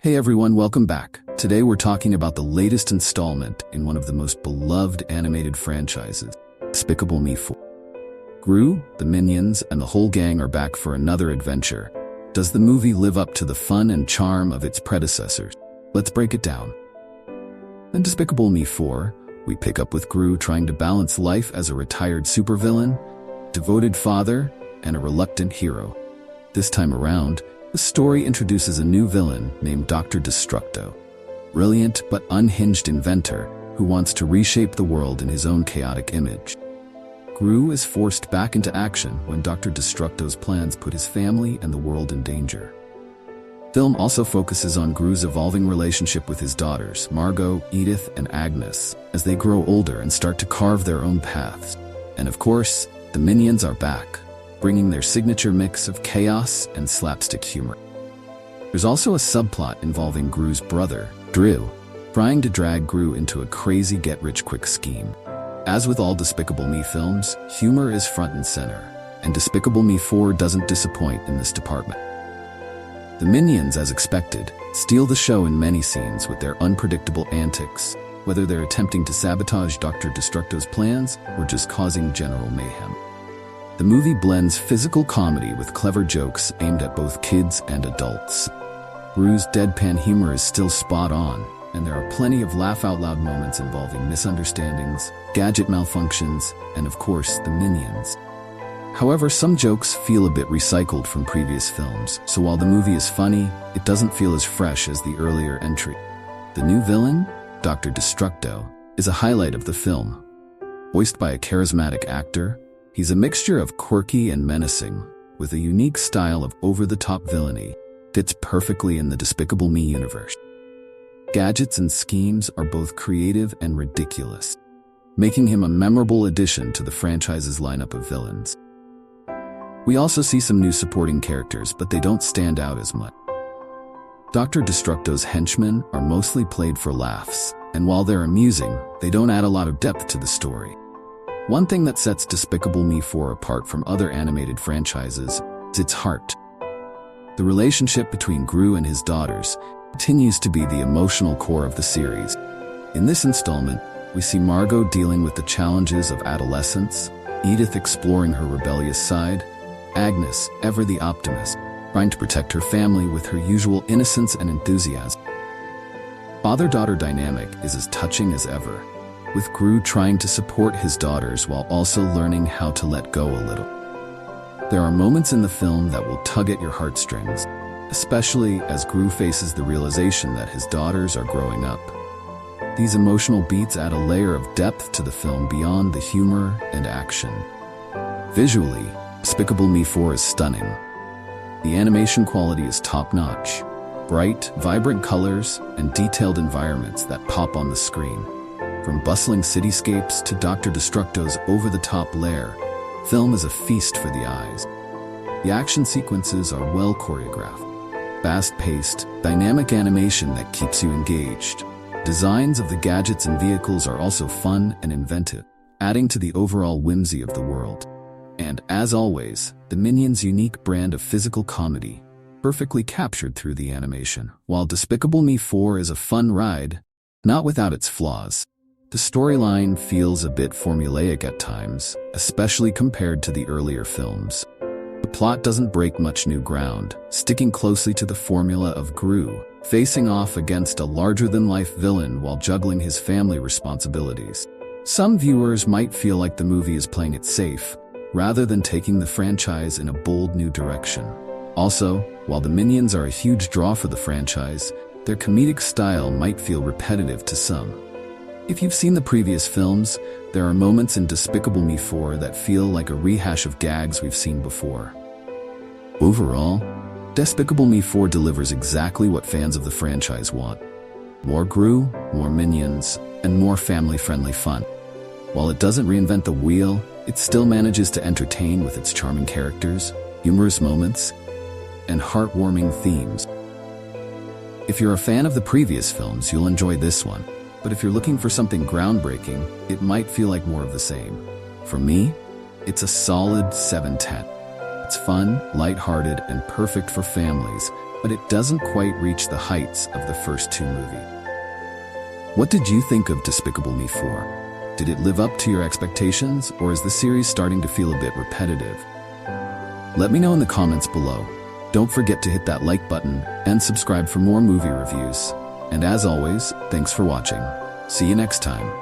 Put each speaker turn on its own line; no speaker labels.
Hey everyone, welcome back. Today we're talking about the latest installment in one of the most beloved animated franchises, Despicable Me 4. Gru, the Minions, and the whole gang are back for another adventure. Does the movie live up to the fun and charm of its predecessors? Let's break it down. In Despicable Me 4, we pick up with Gru trying to balance life as a retired supervillain, devoted father, and a reluctant hero. This time around, the story introduces a new villain named Dr. Destructo, brilliant but unhinged inventor who wants to reshape the world in his own chaotic image. Gru is forced back into action when Dr. Destructo's plans put his family and the world in danger. Film also focuses on Gru's evolving relationship with his daughters, Margot, Edith, and Agnes, as they grow older and start to carve their own paths. And of course, the Minions are back, bringing their signature mix of chaos and slapstick humor. There's also a subplot involving Gru's brother, Drew, trying to drag Gru into a crazy get-rich-quick scheme. As with all Despicable Me films, humor is front and center, and Despicable Me 4 doesn't disappoint in this department. The Minions, as expected, steal the show in many scenes with their unpredictable antics, whether they're attempting to sabotage Dr. Destructo's plans or just causing general mayhem. The movie blends physical comedy with clever jokes aimed at both kids and adults. Gru's deadpan humor is still spot on, and there are plenty of laugh-out-loud moments involving misunderstandings, gadget malfunctions, and of course, the Minions. However, some jokes feel a bit recycled from previous films, so while the movie is funny, it doesn't feel as fresh as the earlier entry. The new villain, Dr. Destructo, is a highlight of the film. Voiced by a charismatic actor, he's a mixture of quirky and menacing, with a unique style of over-the-top villainy, fits perfectly in the Despicable Me universe. Gadgets and schemes are both creative and ridiculous, making him a memorable addition to the franchise's lineup of villains. We also see some new supporting characters, but they don't stand out as much. Dr. Destructo's henchmen are mostly played for laughs, and while they're amusing, they don't add a lot of depth to the story. One thing that sets Despicable Me 4 apart from other animated franchises is its heart. The relationship between Gru and his daughters continues to be the emotional core of the series. In this installment, we see Margot dealing with the challenges of adolescence, Edith exploring her rebellious side, Agnes, ever the optimist, trying to protect her family with her usual innocence and enthusiasm. Father-daughter dynamic is as touching as ever, with Gru trying to support his daughters while also learning how to let go a little. There are moments in the film that will tug at your heartstrings, especially as Gru faces the realization that his daughters are growing up. These emotional beats add a layer of depth to the film beyond the humor and action. Visually, Despicable Me 4 is stunning. The animation quality is top-notch, bright, vibrant colors, and detailed environments that pop on the screen. From bustling cityscapes to Dr. Destructo's over-the-top lair, film is a feast for the eyes. The action sequences are well choreographed, fast-paced, dynamic animation that keeps you engaged. Designs of the gadgets and vehicles are also fun and inventive, adding to the overall whimsy of the world. And, as always, the Minions' unique brand of physical comedy, perfectly captured through the animation. While Despicable Me 4 is a fun ride, not without its flaws. The storyline feels a bit formulaic at times, especially compared to the earlier films. The plot doesn't break much new ground, sticking closely to the formula of Gru, facing off against a larger-than-life villain while juggling his family responsibilities. Some viewers might feel like the movie is playing it safe, rather than taking the franchise in a bold new direction. Also, while the Minions are a huge draw for the franchise, their comedic style might feel repetitive to some. If you've seen the previous films, there are moments in Despicable Me 4 that feel like a rehash of gags we've seen before. Overall, Despicable Me 4 delivers exactly what fans of the franchise want. More Gru, more Minions, and more family-friendly fun. While it doesn't reinvent the wheel, it still manages to entertain with its charming characters, humorous moments, and heartwarming themes. If you're a fan of the previous films, you'll enjoy this one. But if you're looking for something groundbreaking, it might feel like more of the same. For me, it's a solid 7/10. It's fun, lighthearted, and perfect for families, but it doesn't quite reach the heights of the first two movies. What did you think of Despicable Me 4? Did it live up to your expectations, or is the series starting to feel a bit repetitive? Let me know in the comments below. Don't forget to hit that like button and subscribe for more movie reviews. And as always, thanks for watching. See you next time.